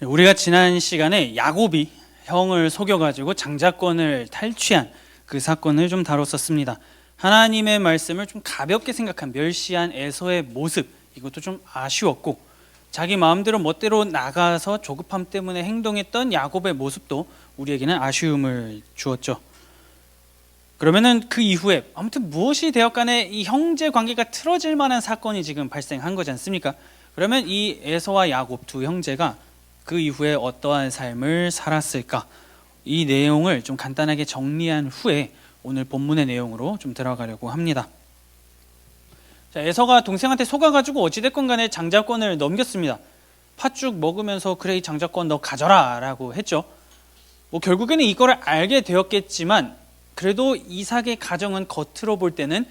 우리가 지난 시간에 야곱이 형을 속여가지고 장자권을 탈취한 그 사건을 좀 다뤘었습니다. 하나님의 말씀을 좀 가볍게 생각한 멸시한 에서의 모습, 이것도 좀 아쉬웠고, 자기 마음대로 멋대로 나가서 조급함 때문에 행동했던 야곱의 모습도 우리에게는 아쉬움을 주었죠. 그러면은 그 이후에 아무튼 무엇이 되었간에 이 형제 관계가 틀어질 만한 사건이 지금 발생한 거지 않습니까? 그러면 이 에서와 야곱 두 형제가 그 이후에 어떠한 삶을 살았을까? 이 내용을 좀 간단하게 정리한 후에 오늘 본문의 내용으로 좀 들어가려고 합니다. 자, 에서가 동생한테 속아가지고 어찌됐건 간에 장자권을 넘겼습니다. 팥죽 먹으면서 그래 이 장자권 너 가져라 라고 했죠. 결국에는 이거를 알게 되었겠지만 그래도 이삭의 가정은 겉으로 볼 때는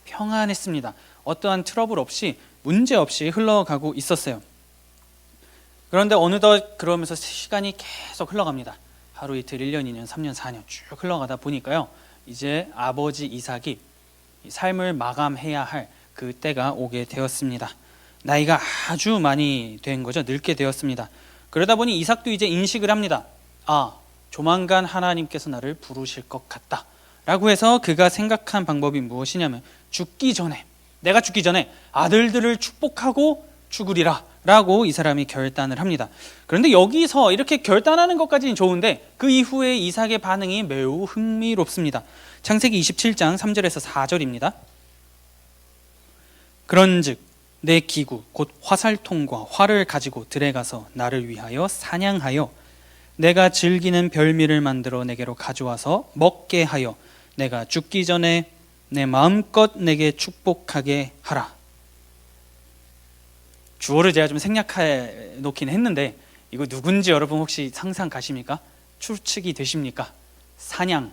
평안했습니다. 어떠한 트러블 없이 문제 없이 흘러가고 있었어요. 그런데 어느덧 그러면서 시간이 계속 흘러갑니다. 하루 이틀 1년 2년 3년 4년 쭉 흘러가다 보니까요, 이제 아버지 이삭이 삶을 마감해야 할 그 때가 오게 되었습니다. 나이가 아주 많이 된 거죠. 늙게 되었습니다. 그러다 보니 이삭도 이제 인식을 합니다. 조만간 하나님께서 나를 부르실 것 같다 라고 해서 그가 생각한 방법이 무엇이냐면, 내가 죽기 전에 아들들을 축복하고 죽으리라 라고 이 사람이 결단을 합니다. 그런데 여기서 이렇게 결단하는 것까지는 좋은데 그 이후에 이삭의 반응이 매우 흥미롭습니다. 창세기 27장 3절에서 4절입니다. 그런즉 내 기구 곧 화살통과 활을 가지고 들에 가서 나를 위하여 사냥하여 내가 즐기는 별미를 만들어 내게로 가져와서 먹게 하여 내가 죽기 전에 내 마음껏 내게 축복하게 하라. 주어를 제가 좀 생략해 놓긴 했는데 이거 누군지 여러분 혹시 상상 가십니까? 추측이 되십니까? 사냥,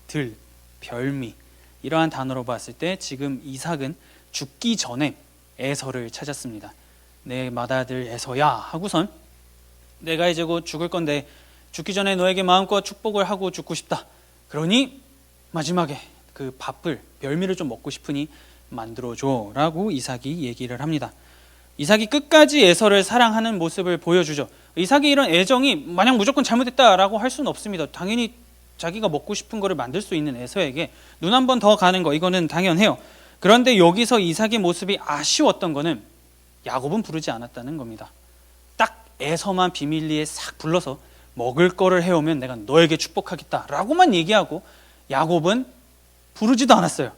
들, 별미, 이러한 단어로 봤을 때 지금 이삭은 죽기 전에 에서를 찾았습니다. 내 맏아들 에서야 하고선 내가 이제 곧 죽을 건데 죽기 전에 너에게 마음껏 축복을 하고 죽고 싶다. 그러니 마지막에 그 밥을, 별미를 좀 먹고 싶으니 만들어줘 라고 이삭이 얘기를 합니다. 이삭이 끝까지 에서를 사랑하는 모습을 보여주죠. 이삭의 이런 애정이 마냥 무조건 잘못됐다라고 할 수는 없습니다. 당연히 자기가 먹고 싶은 거를 만들 수 있는 에서에게 눈 한 번 더 가는 거, 이거는 당연해요. 그런데 여기서 이삭의 모습이 아쉬웠던 거는 야곱은 부르지 않았다는 겁니다. 딱 에서만 비밀리에 싹 불러서 먹을 거를 해오면 내가 너에게 축복하겠다라고만 얘기하고 야곱은 부르지도 않았어요.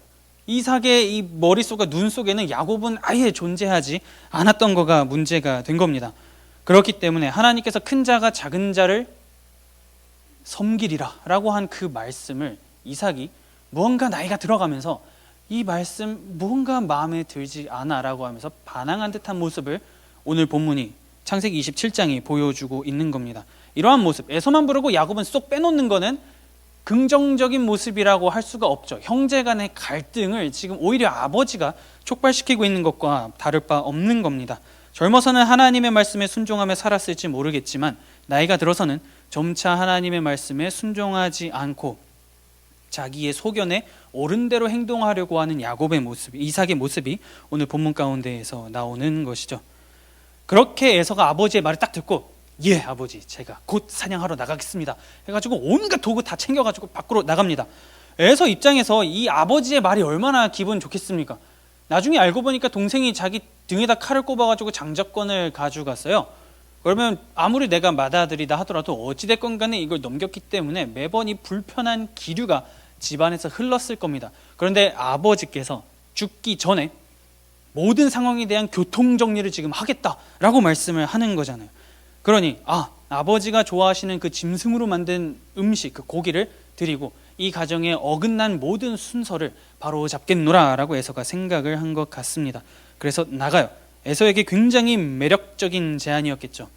이삭의 이 머릿속과 눈 속에는 야곱은 아예 존재하지 않았던 거가 문제가 된 겁니다. 그렇기 때문에 하나님께서 큰 자가 작은 자를 섬기리라 라고 한 그 말씀을 이삭이 무언가 나이가 들어가면서 이 말씀 무언가 마음에 들지 않아 라고 하면서 반항한 듯한 모습을 오늘 본문이 창세기 27장이 보여주고 있는 겁니다. 이러한 모습, 에서만 부르고 야곱은 쏙 빼놓는 거는 긍정적인 모습이라고 할 수가 없죠. 형제 간의 갈등을 지금 오히려 아버지가 촉발시키고 있는 것과 다를 바 없는 겁니다. 젊어서는 하나님의 말씀에 순종하며 살았을지 모르겠지만 나이가 들어서는 점차 하나님의 말씀에 순종하지 않고 자기의 소견에 옳은 대로 행동하려고 하는 야곱의 모습, 이삭의 모습이 오늘 본문 가운데에서 나오는 것이죠. 그렇게 에서가 아버지의 말을 딱 듣고 예 아버지 제가 곧 사냥하러 나가겠습니다 해가지고 온갖 도구 다 챙겨가지고 밖으로 나갑니다. 에서 입장에서 이 아버지의 말이 얼마나 기분 좋겠습니까? 나중에 알고 보니까 동생이 자기 등에다 칼을 꼽아가지고 장자권을 가져갔어요. 그러면 아무리 내가 맏아들이다 하더라도 어찌됐건 간에 이걸 넘겼기 때문에 매번 이 불편한 기류가 집안에서 흘렀을 겁니다. 그런데 아버지께서 죽기 전에 모든 상황에 대한 교통정리를 지금 하겠다라고 말씀을 하는 거잖아요. 그러니 아버지가 좋아하시는 그 짐승으로 만든 음식, 그 고기를 드리고 이 가정에 어긋난 모든 순서를 바로 잡겠노라 라고 에서가 생각을 한 것 같습니다. 그래서 나가요. 에서에게 굉장히 매력적인 제안이었겠죠.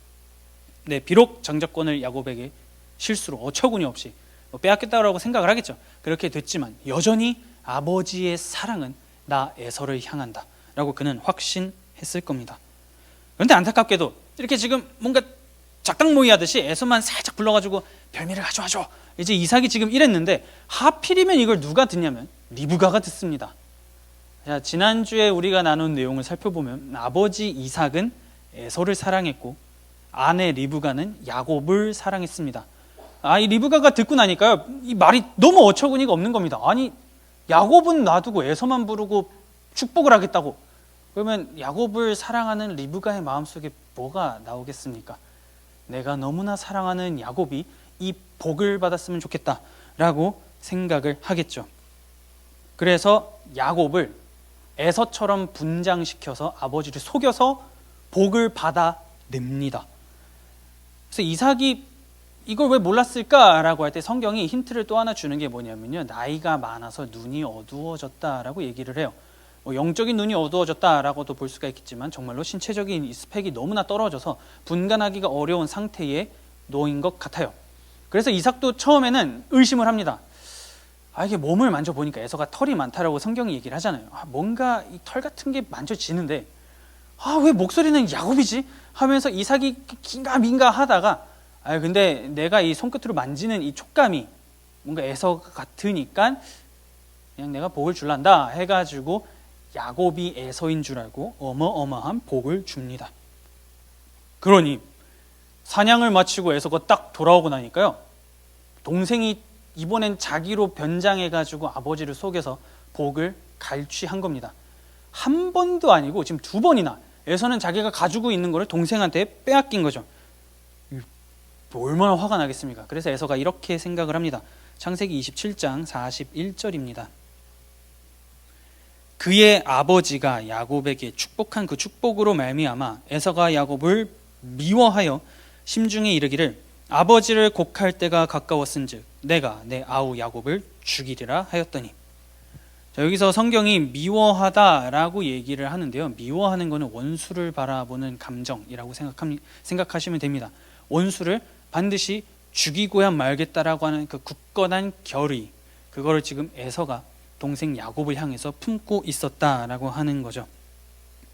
네, 비록 장자권을 야곱에게 실수로 어처구니 없이 빼앗겠다라고 생각을 하겠죠. 그렇게 됐지만 여전히 아버지의 사랑은 나 에서를 향한다 라고 그는 확신했을 겁니다. 그런데 안타깝게도 이렇게 지금 뭔가 작당모의 하듯이 에서만 살짝 불러가지고 별미를 가져와줘, 이제 이삭이 지금 이랬는데 하필이면 이걸 누가 듣냐면 리브가가 듣습니다. 자, 지난주에 우리가 나눈 내용을 살펴보면 아버지 이삭은 에서를 사랑했고 아내 리브가는 야곱을 사랑했습니다. 이 리브가가 듣고 나니까요, 이 말이 너무 어처구니가 없는 겁니다. 아니, 야곱은 놔두고 에서만 부르고 축복을 하겠다고. 그러면 야곱을 사랑하는 리브가의 마음속에 뭐가 나오겠습니까? 내가 너무나 사랑하는 야곱이 이 복을 받았으면 좋겠다라고 생각을 하겠죠. 그래서 야곱을 에서처럼 분장시켜서 아버지를 속여서 복을 받아냅니다. 그래서 이삭이 이걸 왜 몰랐을까라고 할 때 성경이 힌트를 또 하나 주는 게 뭐냐면요, 나이가 많아서 눈이 어두워졌다라고 얘기를 해요. 영적인 눈이 어두워졌다라고도 볼 수가 있겠지만 정말로 신체적인 스펙이 너무나 떨어져서 분간하기가 어려운 상태에 놓인 것 같아요. 그래서 이삭도 처음에는 의심을 합니다. 이게 몸을 만져보니까 에서가 털이 많다라고 성경이 얘기를 하잖아요. 뭔가 이 털 같은 게 만져지는데 왜 목소리는 야곱이지? 하면서 이삭이 긴가민가 하다가 근데 내가 이 손끝으로 만지는 이 촉감이 뭔가 에서 같으니까 그냥 내가 복을 줄란다 해가지고 야곱이 에서인 줄 알고 어마어마한 복을 줍니다. 그러니 사냥을 마치고 에서가 딱 돌아오고 나니까요, 동생이 이번엔 자기로 변장해가지고 아버지를 속여서 복을 갈취한 겁니다. 한 번도 아니고 지금 2번이나 에서는 자기가 가지고 있는 거를 동생한테 빼앗긴 거죠. 얼마나 화가 나겠습니까? 그래서 에서가 이렇게 생각을 합니다. 창세기 27장 41절입니다. 그의 아버지가 야곱에게 축복한 그 축복으로 말미암아 에서가 야곱을 미워하여 심중에 이르기를 아버지를 곡할 때가 가까웠은즉 내가 내 아우 야곱을 죽이리라 하였더니. 자, 여기서 성경이 미워하다라고 얘기를 하는데요, 미워하는 것은 원수를 바라보는 감정이라고 생각하시면 됩니다. 원수를 반드시 죽이고야 말겠다라고 하는 그 굳건한 결의, 그거를 지금 에서가 동생 야곱을 향해서 품고 있었다라고 하는 거죠.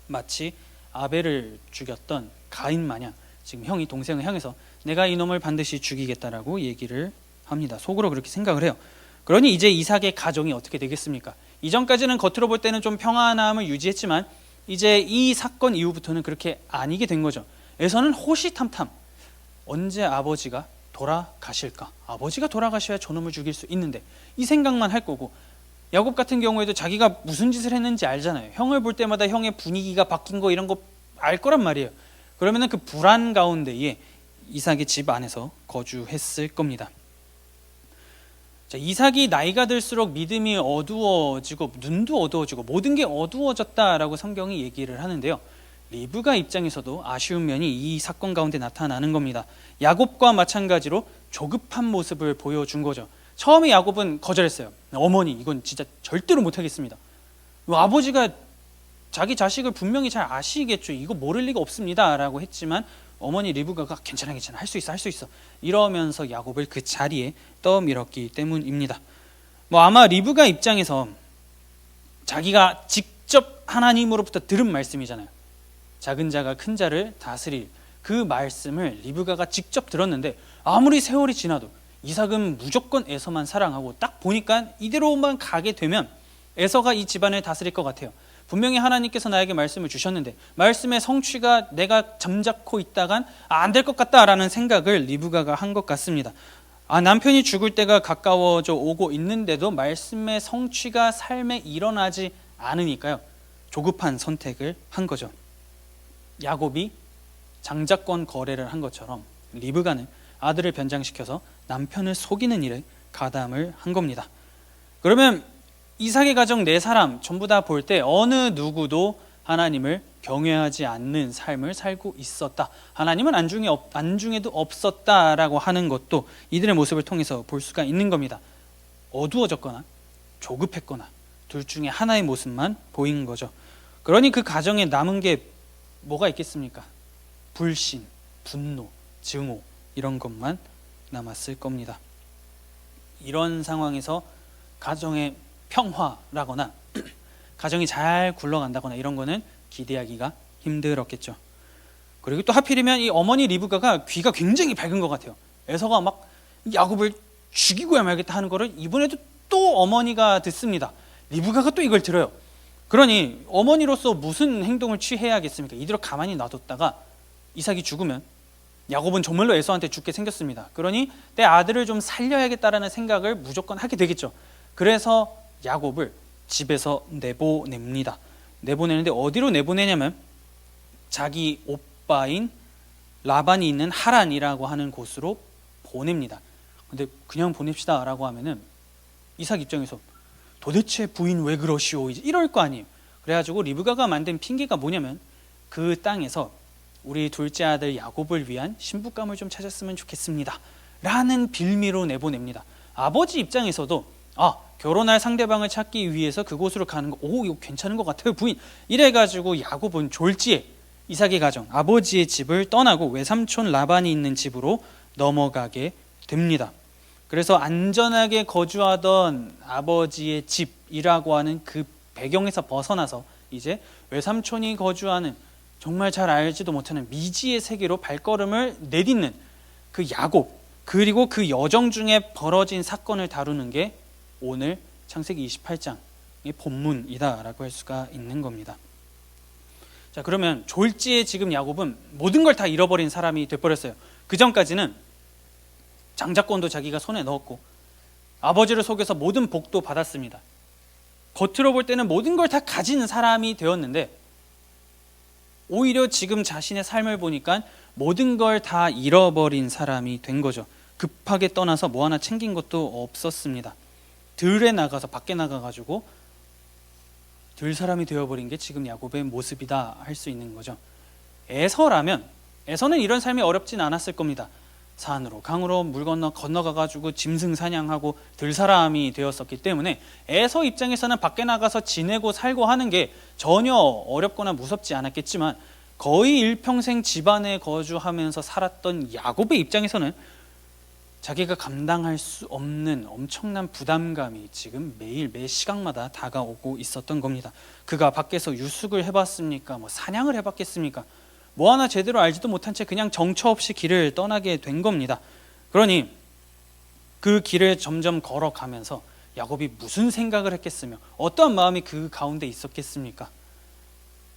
마치 아벨을 죽였던 가인 마냥 지금 형이 동생을 향해서 내가 이놈을 반드시 죽이겠다라고 얘기를 합니다. 속으로 그렇게 생각을 해요. 그러니 이제 이삭의 가정이 어떻게 되겠습니까? 이전까지는 겉으로 볼 때는 좀 평안함을 유지했지만 이제 이 사건 이후부터는 그렇게 아니게 된 거죠. 에서는 호시탐탐, 언제 아버지가 돌아가실까? 아버지가 돌아가셔야 저놈을 죽일 수 있는데, 이 생각만 할 거고, 야곱 같은 경우에도 자기가 무슨 짓을 했는지 알잖아요. 형을 볼 때마다 형의 분위기가 바뀐 거 이런 거 알 거란 말이에요. 그러면은 그 불안 가운데에 이삭의 집 안에서 거주했을 겁니다. 자, 이삭이 나이가 들수록 믿음이 어두워지고 눈도 어두워지고 모든 게 어두워졌다라고 성경이 얘기를 하는데요, 리브가 입장에서도 아쉬운 면이 이 사건 가운데 나타나는 겁니다. 야곱과 마찬가지로 조급한 모습을 보여준 거죠. 처음에 야곱은 거절했어요. 어머니, 이건 진짜 절대로 못하겠습니다. 아버지가 자기 자식을 분명히 잘 아시겠죠. 이거 모를 리가 없습니다 라고 했지만 어머니 리브가가 괜찮아 할 수 있어 이러면서 야곱을 그 자리에 떠밀었기 때문입니다. 아마 리브가 입장에서 자기가 직접 하나님으로부터 들은 말씀이잖아요. 작은 자가 큰 자를 다스릴 그 말씀을 리브가가 직접 들었는데, 아무리 세월이 지나도 이삭은 무조건 에서만 사랑하고 딱 보니까 이대로만 가게 되면 에서가 이 집안을 다스릴 것 같아요. 분명히 하나님께서 나에게 말씀을 주셨는데 말씀의 성취가 내가 잠자코 있다간 안 될 것 같다라는 생각을 리브가가 한 것 같습니다. 남편이 죽을 때가 가까워져 오고 있는데도 말씀의 성취가 삶에 일어나지 않으니까요, 조급한 선택을 한 거죠. 야곱이 장자권 거래를 한 것처럼 리브가는 아들을 변장시켜서 남편을 속이는 일에 가담을 한 겁니다. 그러면 이삭의 가정 4사람 전부 다 볼 때 어느 누구도 하나님을 경외하지 않는 삶을 살고 있었다, 하나님은 안중에도 없었다라고 하는 것도 이들의 모습을 통해서 볼 수가 있는 겁니다. 어두워졌거나 조급했거나 둘 중에 하나의 모습만 보인 거죠. 그러니 그 가정에 남은 게 뭐가 있겠습니까? 불신, 분노, 증오, 이런 것만 남았을 겁니다. 이런 상황에서 가정의 평화라거나 가정이 잘 굴러간다거나 이런 거는 기대하기가 힘들었겠죠. 그리고 또 하필이면 이 어머니 리브가가 귀가 굉장히 밝은 것 같아요. 에서가 막 야곱을 죽이고야 말겠다 하는 거를 이번에도 또 어머니가 듣습니다. 리브가가 또 이걸 들어요. 그러니 어머니로서 무슨 행동을 취해야겠습니까? 이대로 가만히 놔뒀다가 이삭이 죽으면 야곱은 정말로 에서한테 죽게 생겼습니다. 그러니 내 아들을 좀 살려야겠다라는 생각을 무조건 하게 되겠죠. 그래서 야곱을 집에서 내보냅니다. 내보내는데 어디로 내보내냐면 자기 오빠인 라반이 있는 하란이라고 하는 곳으로 보냅니다. 근데 그냥 보냅시다 라고 하면은 이삭 입장에서 도대체 부인 왜 그러시오 이럴 거 아니에요. 그래가지고 리브가가 만든 핑계가 뭐냐면 그 땅에서 우리 둘째 아들 야곱을 위한 신부감을 좀 찾았으면 좋겠습니다 라는 빌미로 내보냅니다. 아버지 입장에서도 결혼할 상대방을 찾기 위해서 그곳으로 가는 거 이거 괜찮은 것 같아요 부인 이래가지고 야곱은 졸지에 이삭의 가정 아버지의 집을 떠나고 외삼촌 라반이 있는 집으로 넘어가게 됩니다. 그래서 안전하게 거주하던 아버지의 집이라고 하는 그 배경에서 벗어나서 이제 외삼촌이 거주하는 정말 잘 알지도 못하는 미지의 세계로 발걸음을 내딛는 그 야곱, 그리고 그 여정 중에 벌어진 사건을 다루는 게 오늘 창세기 28장의 본문이다라고 할 수가 있는 겁니다. 자, 그러면 졸지에 지금 야곱은 모든 걸 다 잃어버린 사람이 돼버렸어요. 그 전까지는 장자권도 자기가 손에 넣었고 아버지를 속여서 모든 복도 받았습니다. 겉으로 볼 때는 모든 걸 다 가진 사람이 되었는데 오히려 지금 자신의 삶을 보니까 모든 걸 다 잃어버린 사람이 된 거죠. 급하게 떠나서 뭐 하나 챙긴 것도 없었습니다. 들에 나가서 밖에 나가가지고 들 사람이 되어버린 게 지금 야곱의 모습이다 할 수 있는 거죠. 에서라면 에서는 이런 삶이 어렵진 않았을 겁니다. 산으로 강으로 물 건너가가지고 짐승 사냥하고 들 사람이 되었었기 때문에 에서 입장에서는 밖에 나가서 지내고 살고 하는 게 전혀 어렵거나 무섭지 않았겠지만 거의 일평생 집안에 거주하면서 살았던 야곱의 입장에서는 자기가 감당할 수 없는 엄청난 부담감이 지금 매일 매 시각마다 다가오고 있었던 겁니다. 그가 밖에서 유숙을 해봤습니까? 사냥을 해봤겠습니까? 뭐 하나 제대로 알지도 못한 채 그냥 정처 없이 길을 떠나게 된 겁니다. 그러니 그 길을 점점 걸어가면서 야곱이 무슨 생각을 했겠으며 어떠한 마음이 그 가운데 있었겠습니까?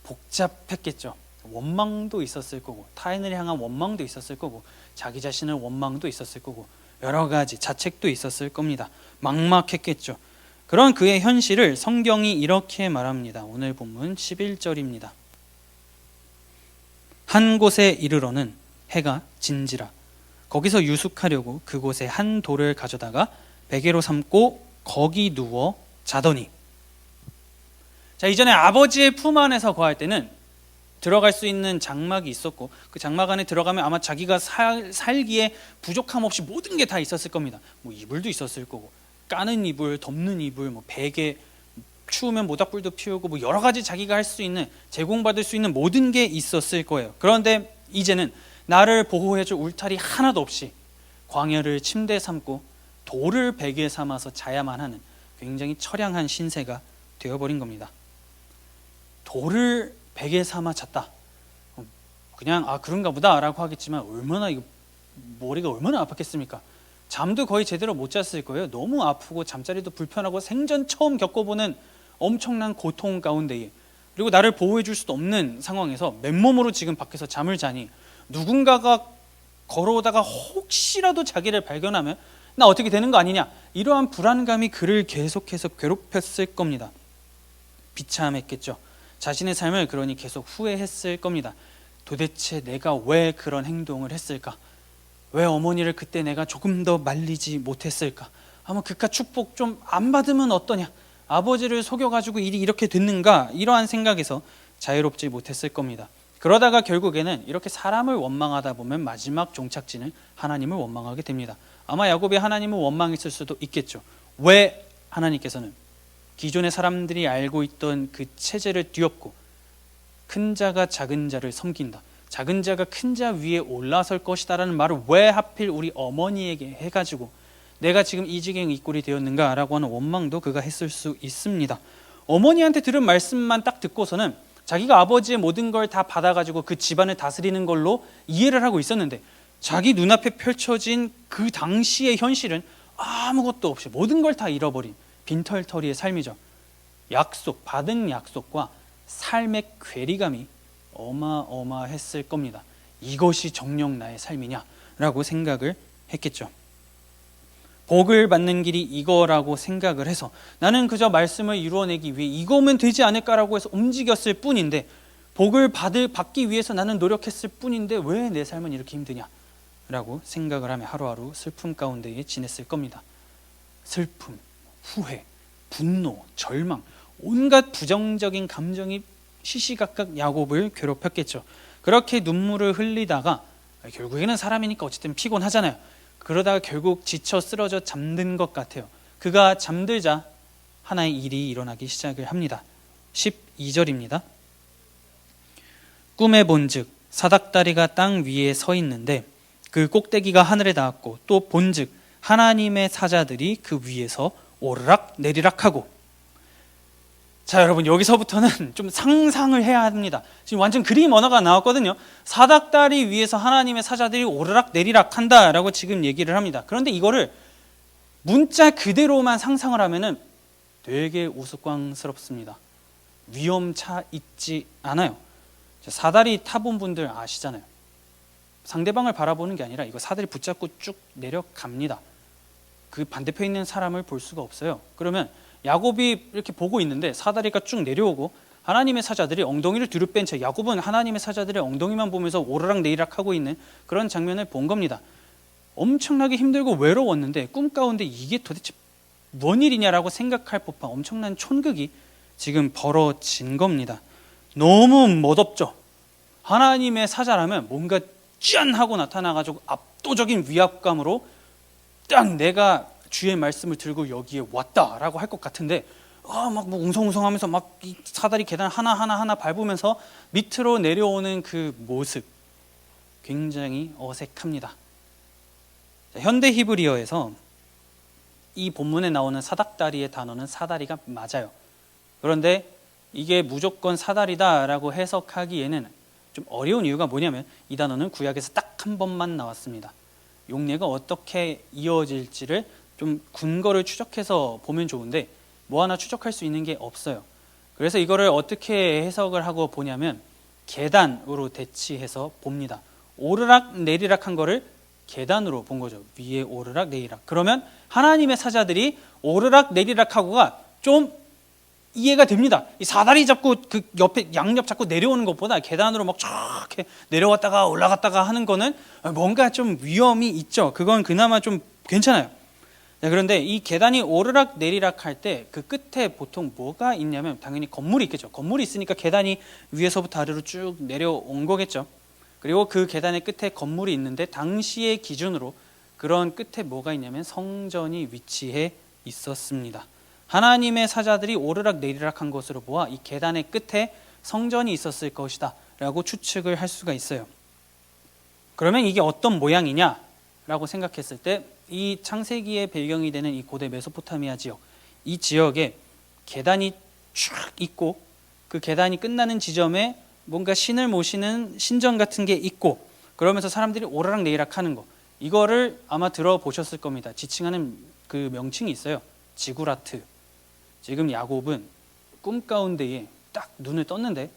복잡했겠죠. 원망도 있었을 거고 타인을 향한 원망도 있었을 거고 자기 자신의 원망도 있었을 거고 여러 가지 자책도 있었을 겁니다. 막막했겠죠. 그런 그의 현실을 성경이 이렇게 말합니다. 오늘 본문 11절입니다. 한 곳에 이르러는 해가 진지라 거기서 유숙하려고 그곳에 한 돌을 가져다가 베개로 삼고 거기 누워 자더니. 자, 이전에 아버지의 품 안에서 거할 때는 들어갈 수 있는 장막이 있었고 그 장막 안에 들어가면 아마 자기가 살기에 부족함 없이 모든 게 다 있었을 겁니다. 이불도 있었을 거고 까는 이불, 덮는 이불, 베개, 추우면 모닥불도 피우고 여러 가지 자기가 할 수 있는 제공받을 수 있는 모든 게 있었을 거예요. 그런데 이제는 나를 보호해줄 울타리 하나도 없이 광야를 침대 삼고 돌을 베개 삼아서 자야만 하는 굉장히 처량한 신세가 되어버린 겁니다. 돌을 베개 삼아 잤다. 그냥 그런가 보다 라고 하겠지만 얼마나 머리가 얼마나 아팠겠습니까? 잠도 거의 제대로 못 잤을 거예요. 너무 아프고 잠자리도 불편하고 생전 처음 겪어보는 엄청난 고통 가운데에 그리고 나를 보호해 줄 수도 없는 상황에서 맨몸으로 지금 밖에서 잠을 자니 누군가가 걸어오다가 혹시라도 자기를 발견하면 나 어떻게 되는 거 아니냐 이러한 불안감이 그를 계속해서 괴롭혔을 겁니다. 비참했겠죠. 자신의 삶을 그러니 계속 후회했을 겁니다. 도대체 내가 왜 그런 행동을 했을까? 왜 어머니를 그때 내가 조금 더 말리지 못했을까? 아마 그깟 축복 좀 안 받으면 어떠냐? 아버지를 속여가지고 일이 이렇게 됐는가? 이러한 생각에서 자유롭지 못했을 겁니다. 그러다가 결국에는 이렇게 사람을 원망하다 보면 마지막 종착지는 하나님을 원망하게 됩니다. 아마 야곱이 하나님을 원망했을 수도 있겠죠. 왜 하나님께서는 기존의 사람들이 알고 있던 그 체제를 뒤엎고 큰 자가 작은 자를 섬긴다, 작은 자가 큰 자 위에 올라설 것이다 라는 말을 왜 하필 우리 어머니에게 해가지고 내가 지금 이 지경 이 꼴이 되었는가 라고 하는 원망도 그가 했을 수 있습니다. 어머니한테 들은 말씀만 딱 듣고서는 자기가 아버지의 모든 걸 다 받아가지고 그 집안을 다스리는 걸로 이해를 하고 있었는데 자기 눈앞에 펼쳐진 그 당시의 현실은 아무것도 없이 모든 걸 다 잃어버린 빈털터리의 삶이죠. 받은 약속과 삶의 괴리감이 어마어마했을 겁니다. 이것이 정녕 나의 삶이냐라고 생각을 했겠죠. 복을 받는 길이 이거라고 생각을 해서 나는 그저 말씀을 이루어내기 위해 이거면 되지 않을까라고 해서 움직였을 뿐인데, 복을 받기 위해서 나는 노력했을 뿐인데 왜 내 삶은 이렇게 힘드냐라고 생각을 하며 하루하루 슬픔 가운데에 지냈을 겁니다. 슬픔, 후회, 분노, 절망, 온갖 부정적인 감정이 시시각각 야곱을 괴롭혔겠죠. 그렇게 눈물을 흘리다가 결국에는 사람이니까 어쨌든 피곤하잖아요. 그러다가 결국 지쳐 쓰러져 잠든 것 같아요. 그가 잠들자 하나의 일이 일어나기 시작을 합니다. 12절입니다. 꿈에 본즉 사닥다리가 땅 위에 서 있는데 그 꼭대기가 하늘에 닿았고, 또 본즉 하나님의 사자들이 그 위에서 오르락 내리락하고. 자, 여러분, 여기서부터는 좀 상상을 해야 합니다. 지금 완전 그림 언어가 나왔거든요. 사닥다리 위에서 하나님의 사자들이 오르락 내리락 한다라고 지금 얘기를 합니다. 그런데 이거를 문자 그대로만 상상을 하면은 되게 우스꽝스럽습니다. 위험차 있지 않아요. 사다리 타본 분들 아시잖아요. 상대방을 바라보는 게 아니라 이거 사다리 붙잡고 쭉 내려갑니다. 그 반대편에 있는 사람을 볼 수가 없어요. 그러면 야곱이 이렇게 보고 있는데 사다리가 쭉 내려오고 하나님의 사자들이 엉덩이를 뒤로 뺀 채 야곱은 하나님의 사자들의 엉덩이만 보면서 오르락 내리락 하고 있는 그런 장면을 본 겁니다. 엄청나게 힘들고 외로웠는데 꿈 가운데 이게 도대체 뭔 일이냐라고 생각할 법한 엄청난 촌극이 지금 벌어진 겁니다. 너무 멋없죠. 하나님의 사자라면 뭔가 짠 하고 나타나가지고 압도적인 위압감으로 딱 내가 주의 말씀을 들고 여기에 왔다라고 할 것 같은데, 막 뭐 웅성웅성하면서 막 이 사다리 계단 하나 밟으면서 밑으로 내려오는 그 모습 굉장히 어색합니다. 현대 히브리어에서 이 본문에 나오는 사닥다리의 단어는 사다리가 맞아요. 그런데 이게 무조건 사다리다라고 해석하기에는 좀 어려운 이유가 뭐냐면 이 단어는 구약에서 딱 한 번만 나왔습니다. 용례가 어떻게 이어질지를 좀 근거를 추적해서 보면 좋은데 뭐 하나 추적할 수 있는 게 없어요. 그래서 이거를 어떻게 해석을 하고 보냐면 계단으로 대치해서 봅니다. 오르락 내리락 한 거를 계단으로 본 거죠. 위에 오르락 내리락. 그러면 하나님의 사자들이 오르락 내리락 하고가 좀 이해가 됩니다. 이 사다리 잡고 그 옆에 양옆 잡고 내려오는 것보다 계단으로 막 쫙 내려왔다가 올라갔다가 하는 거는 뭔가 좀 위험이 있죠. 그건 그나마 좀 괜찮아요. 그런데 이 계단이 오르락 내리락 할 때 그 끝에 보통 뭐가 있냐면 당연히 건물이 있겠죠. 건물이 있으니까 계단이 위에서부터 아래로 쭉 내려온 거겠죠. 그리고 그 계단의 끝에 건물이 있는데 당시의 기준으로 그런 끝에 뭐가 있냐면 성전이 위치해 있었습니다. 하나님의 사자들이 오르락 내리락 한 것으로 보아 이 계단의 끝에 성전이 있었을 것이다 라고 추측을 할 수가 있어요. 그러면 이게 어떤 모양이냐 라고 생각했을 때 이 창세기의 배경이 되는 이 고대 메소포타미아 지역, 이 지역에 계단이 쭉 있고 그 계단이 끝나는 지점에 뭔가 신을 모시는 신전 같은 게 있고 그러면서 사람들이 오르락 내리락 하는 거, 이거를 아마 들어보셨을 겁니다. 지칭하는 그 명칭이 있어요. 지구라트. 지금 야곱은 꿈 가운데에 딱 눈을 떴는데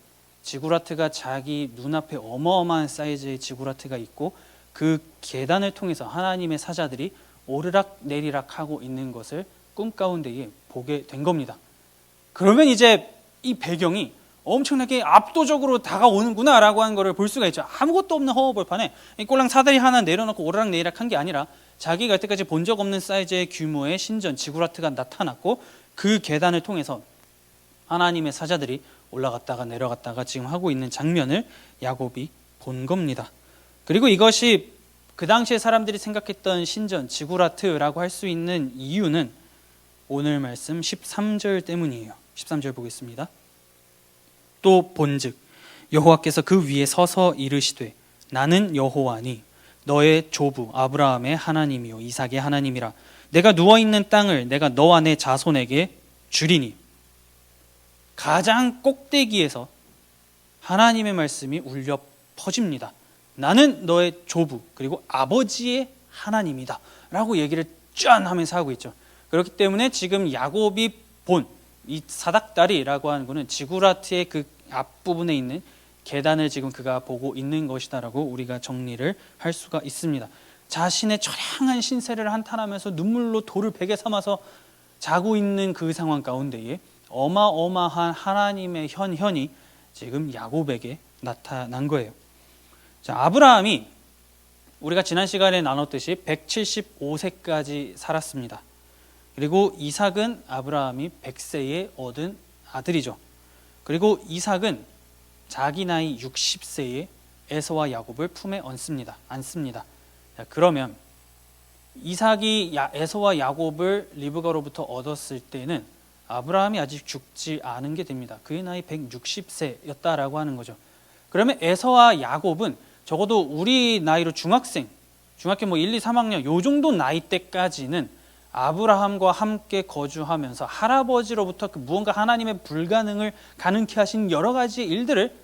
지구라트가 자기 눈앞에 어마어마한 사이즈의 지구라트가 있고 그 계단을 통해서 하나님의 사자들이 오르락 내리락 하고 있는 것을 꿈 가운데에 보게 된 겁니다. 그러면 이제 이 배경이 엄청나게 압도적으로 다가오는구나 라고 하는 것을 볼 수가 있죠. 아무것도 없는 허허벌판에 꼴랑 사다리 하나 내려놓고 오르락 내리락 한 게 아니라 자기가 여태까지 본 적 없는 사이즈의 규모의 신전 지구라트가 나타났고 그 계단을 통해서 하나님의 사자들이 올라갔다가 내려갔다가 지금 하고 있는 장면을 야곱이 본 겁니다. 그리고 이것이 그 당시에 사람들이 생각했던 신전 지구라트라고 할 수 있는 이유는 오늘 말씀 13절 때문이에요. 13절 보겠습니다. 또 본즉 여호와께서 그 위에 서서 이르시되 나는 여호와니 너의 조부 아브라함의 하나님이요 이삭의 하나님이라. 내가 누워있는 땅을 내가 너와 내 자손에게 주리니. 가장 꼭대기에서 하나님의 말씀이 울려 퍼집니다. 나는 너의 조부 그리고 아버지의 하나님이다 라고 얘기를 짠 하면서 하고 있죠. 그렇기 때문에 지금 야곱이 본 이 사닥다리라고 하는 것은 지구라트의 그 앞부분에 있는 계단을 지금 그가 보고 있는 것이다라고 우리가 정리를 할 수가 있습니다. 자신의 처량한 신세를 한탄하면서 눈물로 돌을 베개 삼아서 자고 있는 그 상황 가운데에 어마어마한 하나님의 현현이 지금 야곱에게 나타난 거예요. 자, 아브라함이 우리가 지난 시간에 나눴듯이 175세까지 살았습니다. 그리고 이삭은 아브라함이 100세에 얻은 아들이죠. 그리고 이삭은 자기 나이 60세에 에서와 야곱을 품에 안습니다. 자, 그러면 이삭이 에서와 야곱을 리브가로부터 얻었을 때는 아브라함이 아직 죽지 않은 게 됩니다. 그의 나이 160세였다라고 하는 거죠. 그러면 에서와 야곱은 적어도 우리 나이로 중학교 뭐 1, 2, 3학년 요 정도 나이 때까지는 아브라함과 함께 거주하면서 할아버지로부터 그 무언가 하나님의 불가능을 가능케 하신 여러 가지 일들을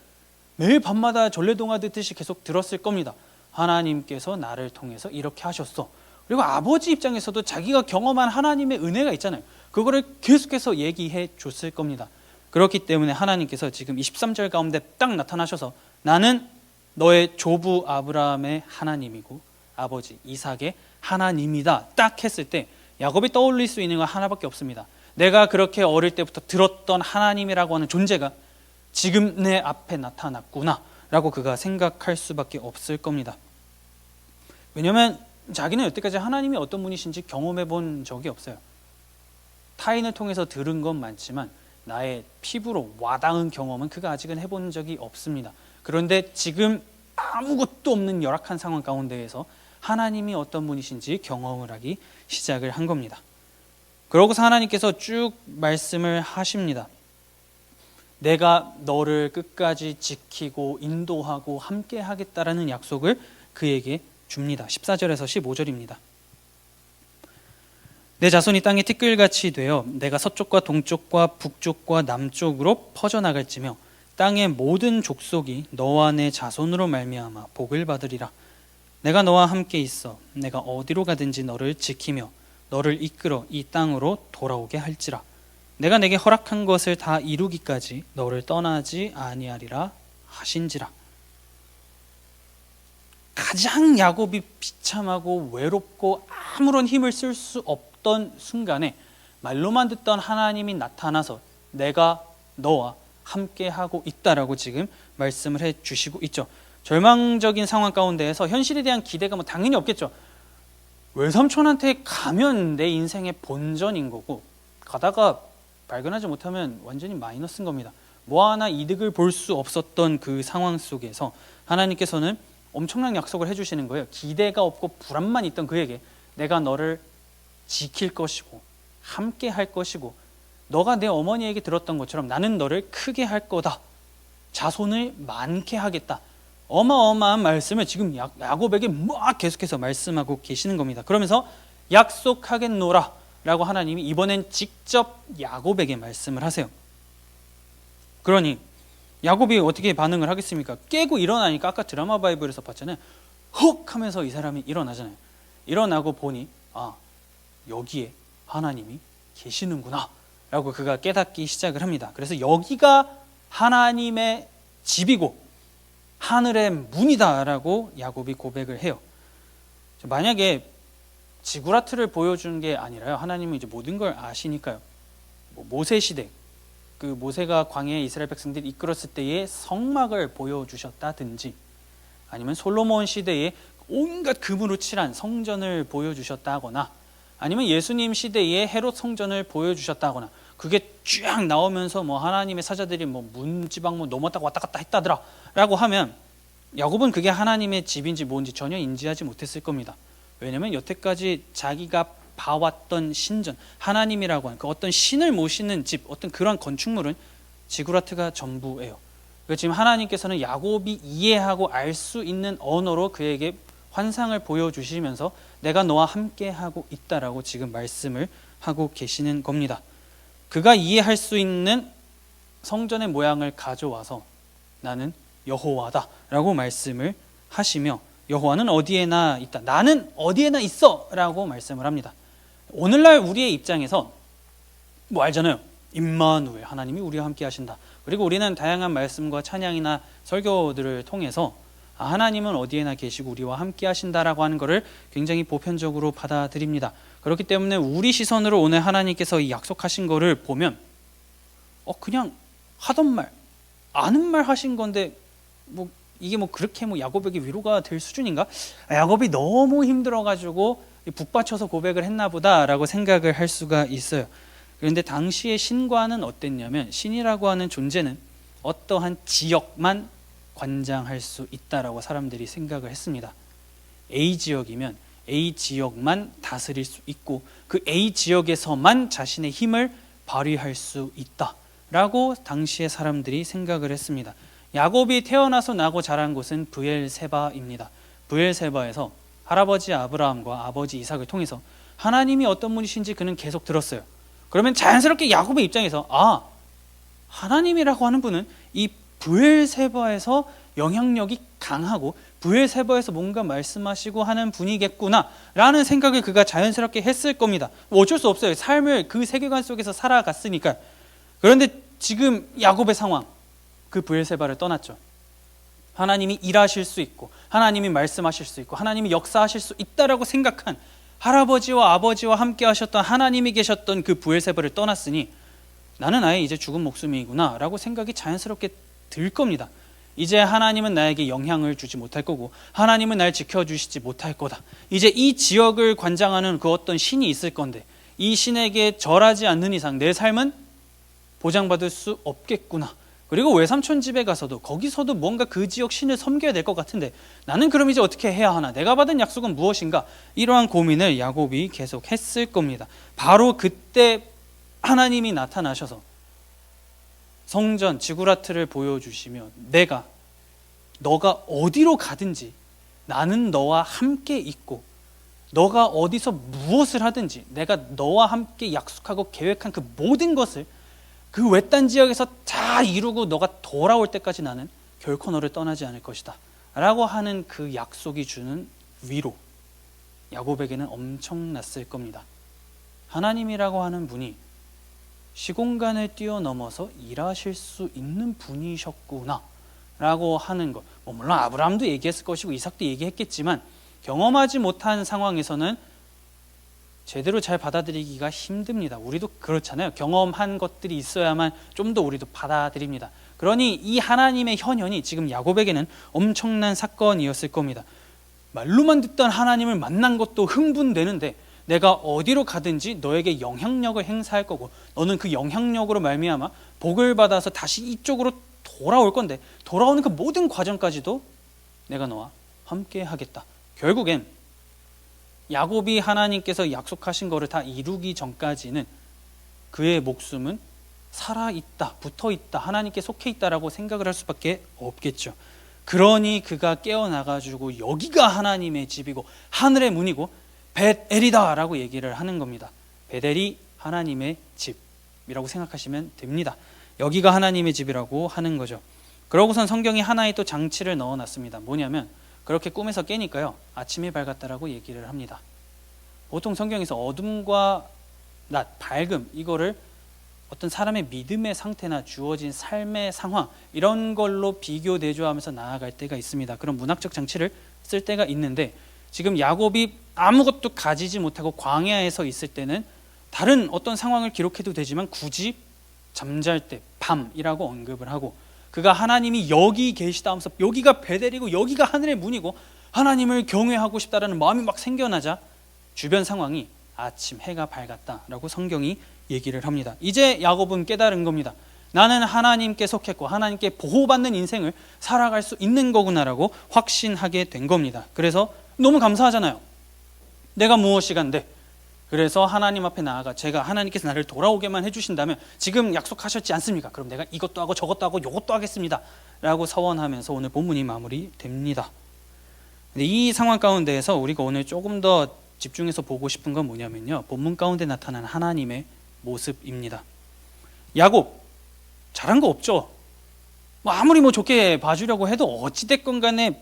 매일 밤마다 전래동화 듣듯이 계속 들었을 겁니다. 하나님께서 나를 통해서 이렇게 하셨어. 그리고 아버지 입장에서도 자기가 경험한 하나님의 은혜가 있잖아요. 그거를 계속해서 얘기해 줬을 겁니다. 그렇기 때문에 하나님께서 지금 23절 가운데 딱 나타나셔서 나는 너의 조부 아브라함의 하나님이고 아버지 이삭의 하나님이다 딱 했을 때 야곱이 떠올릴 수 있는 건 하나밖에 없습니다. 내가 그렇게 어릴 때부터 들었던 하나님이라고 하는 존재가 지금 내 앞에 나타났구나 라고 그가 생각할 수밖에 없을 겁니다. 왜냐하면 자기는 여태까지 하나님이 어떤 분이신지 경험해 본 적이 없어요. 타인을 통해서 들은 건 많지만 나의 피부로 와닿은 경험은 그가 아직은 해본 적이 없습니다. 그런데 지금 아무것도 없는 열악한 상황 가운데에서 하나님이 어떤 분이신지 경험을 하기 시작을 한 겁니다. 그러고서 하나님께서 쭉 말씀을 하십니다. 내가 너를 끝까지 지키고 인도하고 함께 하겠다라는 약속을 그에게 줍니다. 14절에서 15절입니다. 내 자손이 땅에 티끌같이 되어 내가 서쪽과 동쪽과 북쪽과 남쪽으로 퍼져나갈지며 땅의 모든 족속이 너와 내 자손으로 말미암아 복을 받으리라. 내가 너와 함께 있어 내가 어디로 가든지 너를 지키며 너를 이끌어 이 땅으로 돌아오게 할지라. 내가 내게 허락한 것을 다 이루기까지 너를 떠나지 아니하리라 하신지라. 가장 야곱이 비참하고 외롭고 아무런 힘을 쓸 수 없던 순간에 말로만 듣던 하나님이 나타나서 내가 너와 함께하고 있다라고 지금 말씀을 해주시고 있죠. 절망적인 상황 가운데에서 현실에 대한 기대가 뭐 당연히 없겠죠. 외삼촌한테 가면 내 인생의 본전인 거고 가다가 발견하지 못하면 완전히 마이너스인 겁니다. 뭐 하나 이득을 볼 수 없었던 그 상황 속에서 하나님께서는 엄청난 약속을 해주시는 거예요. 기대가 없고 불안만 있던 그에게 내가 너를 지킬 것이고 함께 할 것이고 너가 내 어머니에게 들었던 것처럼 나는 너를 크게 할 거다. 자손을 많게 하겠다. 어마어마한 말씀을 지금 야곱에게 막 계속해서 말씀하고 계시는 겁니다. 그러면서 약속하겠노라 라고 하나님이 이번엔 직접 야곱에게 말씀을 하세요. 그러니 야곱이 어떻게 반응을 하겠습니까? 깨고 일어나니까 아까 드라마 바이블에서 봤잖아요. 헉 하면서 이 사람이 일어나잖아요. 일어나고 보니 여기에 하나님이 계시는구나 라고 그가 깨닫기 시작을 합니다. 그래서 여기가 하나님의 집이고 하늘의 문이다 라고 야곱이 고백을 해요. 만약에 지구라트를 보여준 게 아니라요, 하나님은 이제 모든 걸 아시니까요. 모세 시대, 그 모세가 광야에 이스라엘 백성들이 이끌었을 때의 성막을 보여주셨다든지 아니면 솔로몬 시대에 온갖 금으로 칠한 성전을 보여주셨다거나 아니면 예수님 시대에 헤롯 성전을 보여주셨다거나 그게 쫙 나오면서 뭐 하나님의 사자들이 뭐 문지방 뭐 넘었다가 왔다 갔다 했다더라 라고 하면 야곱은 그게 하나님의 집인지 뭔지 전혀 인지하지 못했을 겁니다. 왜냐하면 여태까지 자기가 봐왔던 신전, 하나님이라고 하는 그 어떤 신을 모시는 집, 어떤 그런 건축물은 지구라트가 전부예요. 지금 하나님께서는 야곱이 이해하고 알 수 있는 언어로 그에게 환상을 보여주시면서 내가 너와 함께하고 있다라고 지금 말씀을 하고 계시는 겁니다. 그가 이해할 수 있는 성전의 모양을 가져와서 나는 여호와다 라고 말씀을 하시며 여호와는 어디에나 있다. 나는 어디에나 있어 라고 말씀을 합니다. 오늘날 우리의 입장에서 뭐 알잖아요. 임마누엘, 하나님이 우리와 함께 하신다. 그리고 우리는 다양한 말씀과 찬양이나 설교들을 통해서 하나님은 어디에나 계시고 우리와 함께 하신다라고 하는 것을 굉장히 보편적으로 받아들입니다. 그렇기 때문에 우리 시선으로 오늘 하나님께서 이 약속하신 것을 보면 그냥 하던 말, 아는 말 하신 건데 이게 그렇게 야곱에게 위로가 될 수준인가? 야곱이 너무 힘들어가지고 북받쳐서 고백을 했나 보다라고 생각을 할 수가 있어요. 그런데 당시의 신과는 어땠냐면 신이라고 하는 존재는 어떠한 지역만 관장할 수 있다라고 사람들이 생각을 했습니다. A 지역이면 A 지역만 다스릴 수 있고 그 A 지역에서만 자신의 힘을 발휘할 수 있다라고 당시의 사람들이 생각을 했습니다. 야곱이 태어나서 나고 자란 곳은 브엘세바입니다. 브엘세바에서 할아버지 아브라함과 아버지 이삭을 통해서 하나님이 어떤 분이신지 그는 계속 들었어요. 그러면 자연스럽게 야곱의 입장에서 하나님이라고 하는 분은 이 브엘세바에서 영향력이 강하고 브엘세바에서 뭔가 말씀하시고 하는 분이겠구나 라는 생각을 그가 자연스럽게 했을 겁니다. 어쩔 수 없어요. 삶을 그 세계관 속에서 살아갔으니까. 그런데 지금 야곱의 상황, 그 브엘세바를 떠났죠. 하나님이 일하실 수 있고 하나님이 말씀하실 수 있고 하나님이 역사하실 수 있다라고 생각한 할아버지와 아버지와 함께 하셨던 하나님이 계셨던 그 브엘세바를 떠났으니 나는 아예 이제 죽은 목숨이구나 라고 생각이 자연스럽게 들 겁니다. 이제 하나님은 나에게 영향을 주지 못할 거고 하나님은 날 지켜주시지 못할 거다. 이제 이 지역을 관장하는 그 어떤 신이 있을 건데 이 신에게 절하지 않는 이상 내 삶은 보장받을 수 없겠구나. 그리고 외삼촌 집에 가서도 거기서도 뭔가 그 지역 신을 섬겨야 될 것 같은데 나는 그럼 이제 어떻게 해야 하나? 내가 받은 약속은 무엇인가? 이러한 고민을 야곱이 계속 했을 겁니다. 바로 그때 하나님이 나타나셔서 성전 지구라트를 보여주시며 너가 어디로 가든지 나는 너와 함께 있고 너가 어디서 무엇을 하든지 내가 너와 함께 약속하고 계획한 그 모든 것을 그 외딴 지역에서 다 이루고 너가 돌아올 때까지 나는 결코 너를 떠나지 않을 것이다 라고 하는 그 약속이 주는 위로, 야곱에게는 엄청났을 겁니다. 하나님이라고 하는 분이 시공간을 뛰어넘어서 일하실 수 있는 분이셨구나 라고 하는 것. 물론 아브라함도 얘기했을 것이고 이삭도 얘기했겠지만 경험하지 못한 상황에서는 제대로 잘 받아들이기가 힘듭니다. 우리도 그렇잖아요. 경험한 것들이 있어야만 좀 더 우리도 받아들입니다. 그러니 이 하나님의 현현이 지금 야곱에게는 엄청난 사건이었을 겁니다. 말로만 듣던 하나님을 만난 것도 흥분되는데 내가 어디로 가든지 너에게 영향력을 행사할 거고 너는 그 영향력으로 말미암아 복을 받아서 다시 이쪽으로 돌아올 건데 돌아오는 그 모든 과정까지도 내가 너와 함께 하겠다. 결국엔 야곱이 하나님께서 약속하신 거를 다 이루기 전까지는 그의 목숨은 살아있다, 붙어있다, 하나님께 속해있다라고 생각을 할 수밖에 없겠죠. 그러니 그가 깨어나가지고 여기가 하나님의 집이고 하늘의 문이고 벳엘이다 라고 얘기를 하는 겁니다. 벳엘이 하나님의 집이라고 생각하시면 됩니다. 여기가 하나님의 집이라고 하는 거죠. 그러고선 성경이 하나의 또 장치를 넣어놨습니다. 뭐냐면 그렇게 꿈에서 깨니까요 아침이 밝았다라고 얘기를 합니다. 보통 성경에서 어둠과 낮, 밝음 이거를 어떤 사람의 믿음의 상태나 주어진 삶의 상황 이런 걸로 비교 대조하면서 나아갈 때가 있습니다. 그런 문학적 장치를 쓸 때가 있는데 지금 야곱이 아무것도 가지지 못하고 광야에서 있을 때는 다른 어떤 상황을 기록해도 되지만 굳이 잠잘 때 밤이라고 언급을 하고 그가 하나님이 여기 계시다 하면서 여기가 베델이고 여기가 하늘의 문이고 하나님을 경외하고 싶다라는 마음이 막 생겨나자 주변 상황이 아침 해가 밝았다라고 성경이 얘기를 합니다. 이제 야곱은 깨달은 겁니다. 나는 하나님께 속했고 하나님께 보호받는 인생을 살아갈 수 있는 거구나라고 확신하게 된 겁니다. 그래서 너무 감사하잖아요. 내가 무엇이 간데 그래서 하나님 앞에 나아가 제가 하나님께서 나를 돌아오게만 해주신다면 지금 약속하셨지 않습니까? 그럼 내가 이것도 하고 저것도 하고 이것도 하겠습니다 라고 서원하면서 오늘 본문이 마무리됩니다. 근데 이 상황 가운데에서 우리가 오늘 조금 더 집중해서 보고 싶은 건 뭐냐면요 본문 가운데 나타난 하나님의 모습입니다. 야곱 잘한 거 없죠. 아무리 좋게 봐주려고 해도 어찌됐건 간에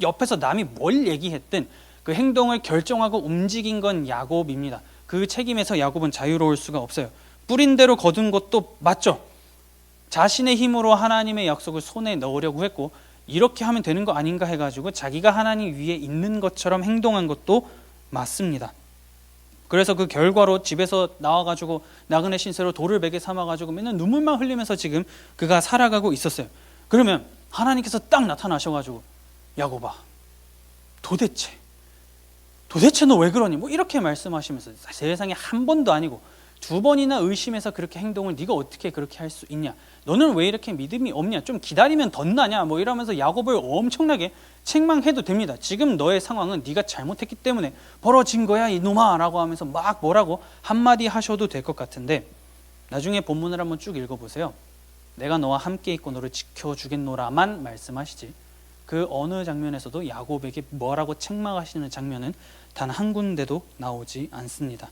옆에서 남이 뭘 얘기했든 그 행동을 결정하고 움직인 건 야곱입니다. 그 책임에서 야곱은 자유로울 수가 없어요. 뿌린 대로 거둔 것도 맞죠. 자신의 힘으로 하나님의 약속을 손에 넣으려고 했고, 이렇게 하면 되는 거 아닌가 해가지고 자기가 하나님 위에 있는 것처럼 행동한 것도 맞습니다. 그래서 그 결과로 집에서 나와가지고 나그네 신세로 돌을 베개 삼아가지고 맨날 눈물만 흘리면서 지금 그가 살아가고 있었어요. 그러면 하나님께서 딱 나타나셔가지고, 야곱아, 도대체 너 왜 그러니? 뭐 이렇게 말씀하시면서, 세상에 한 번도 아니고 두 번이나 의심해서 그렇게 행동을 네가 어떻게 그렇게 할 수 있냐? 너는 왜 이렇게 믿음이 없냐? 좀 기다리면 덧나냐? 뭐 이러면서 야곱을 엄청나게 책망해도 됩니다. 지금 너의 상황은 네가 잘못했기 때문에 벌어진 거야 이놈아 라고 하면서 막 뭐라고 한마디 하셔도 될 것 같은데, 나중에 본문을 한번 쭉 읽어보세요. 내가 너와 함께 있고 너를 지켜주겠노라만 말씀하시지, 그 어느 장면에서도 야곱에게 뭐라고 책망하시는 장면은 단 한 군데도 나오지 않습니다.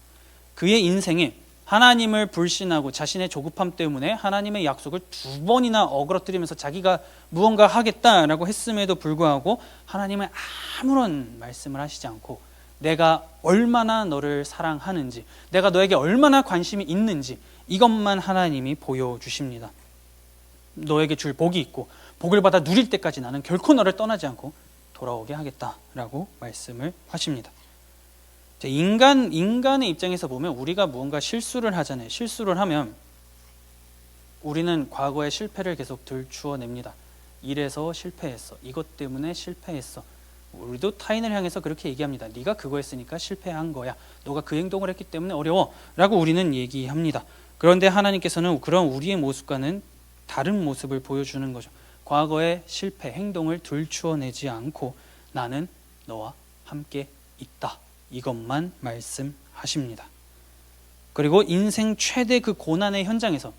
그의 인생에 하나님을 불신하고 자신의 조급함 때문에 하나님의 약속을 두 번이나 어그러뜨리면서 자기가 무언가 하겠다라고 했음에도 불구하고 하나님은 아무런 말씀을 하시지 않고, 내가 얼마나 너를 사랑하는지, 내가 너에게 얼마나 관심이 있는지 이것만 하나님이 보여주십니다. 너에게 줄 복이 있고 복을 받아 누릴 때까지 나는 결코 너를 떠나지 않고 돌아오게 하겠다라고 말씀을 하십니다. 인간의 입장에서 보면 우리가 무언가 실수를 하잖아요. 실수를 하면 우리는 과거의 실패를 계속 들추어냅니다. 이래서 실패했어, 이것 때문에 실패했어. 우리도 타인을 향해서 그렇게 얘기합니다. 네가 그거 했으니까 실패한 거야, 너가 그 행동을 했기 때문에 어려워 라고 우리는 얘기합니다. 그런데 하나님께서는 그런 우리의 모습과는 다른 모습을 보여주는 거죠. 과거의 실패, 행동을 들추어내지 않고 나는 너와 함께 있다, 이것만 말씀하십니다. 그리고 인생 최대 그 고난의 현장에서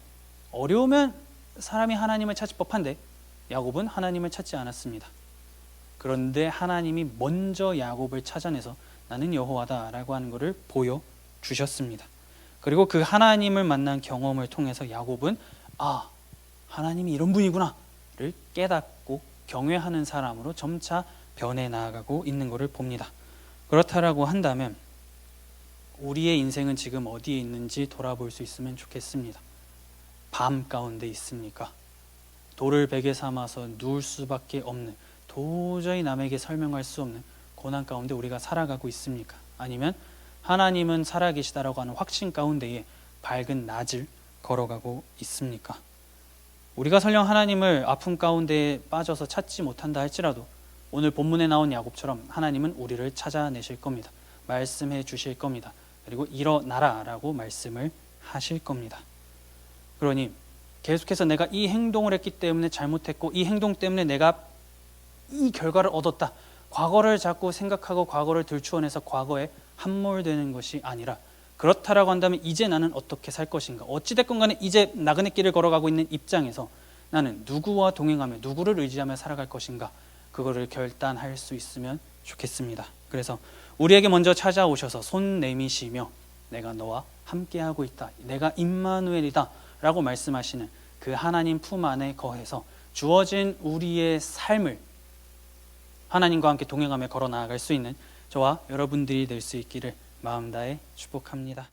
어려우면 사람이 하나님을 찾을 법한데 야곱은 하나님을 찾지 않았습니다. 그런데 하나님이 먼저 야곱을 찾아내서 나는 여호와다라고 하는 것을 보여주셨습니다. 그리고 그 하나님을 만난 경험을 통해서 야곱은 하나님이 이런 분이구나를 깨닫고 경외하는 사람으로 점차 변해 나아가고 있는 것을 봅니다. 그렇다라고 한다면 우리의 인생은 지금 어디에 있는지 돌아볼 수 있으면 좋겠습니다. 밤 가운데 있습니까? 돌을 베개 삼아서 누울 수밖에 없는, 도저히 남에게 설명할 수 없는 고난 가운데 우리가 살아가고 있습니까? 아니면 하나님은 살아계시다라고 하는 확신 가운데에 밝은 낮을 걸어가고 있습니까? 우리가 설령 하나님을 아픔 가운데 빠져서 찾지 못한다 할지라도 오늘 본문에 나온 야곱처럼 하나님은 우리를 찾아내실 겁니다. 말씀해 주실 겁니다. 그리고 일어나라 라고 말씀을 하실 겁니다. 그러니 계속해서 내가 이 행동을 했기 때문에 잘못했고 이 행동 때문에 내가 이 결과를 얻었다, 과거를 자꾸 생각하고 과거를 들추어내서 과거에 함몰되는 것이 아니라, 그렇다라고 한다면 이제 나는 어떻게 살 것인가, 어찌됐건 간에 이제 나그네 길을 걸어가고 있는 입장에서 나는 누구와 동행하며 누구를 의지하며 살아갈 것인가, 그거를 결단할 수 있으면 좋겠습니다. 그래서 우리에게 먼저 찾아오셔서 손 내미시며 내가 너와 함께하고 있다, 내가 임마누엘이다 라고 말씀하시는 그 하나님 품 안에 거해서 주어진 우리의 삶을 하나님과 함께 동행하며 걸어 나아갈 수 있는 저와 여러분들이 될 수 있기를 마음 다해 축복합니다.